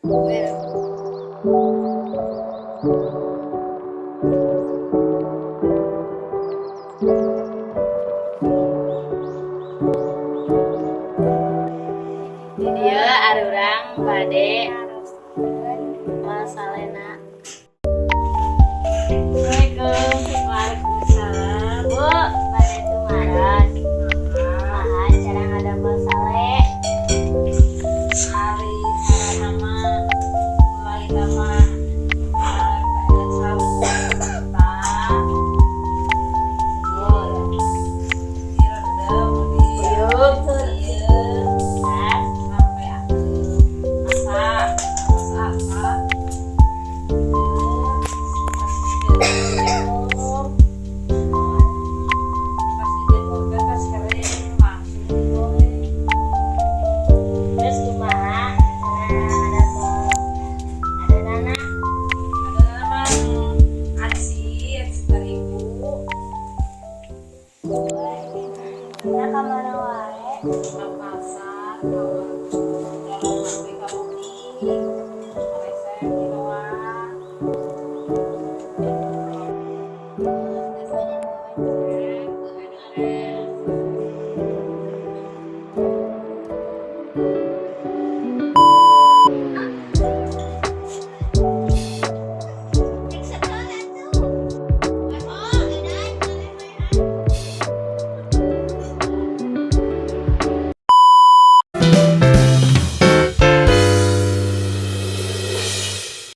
Dia arurang bade Salena. Assalamualaikum. Waalaikumsalam. Bu, bade tumaras. Maha cara ada masale. Hari cara nama mulai nama Kamana wae? pasar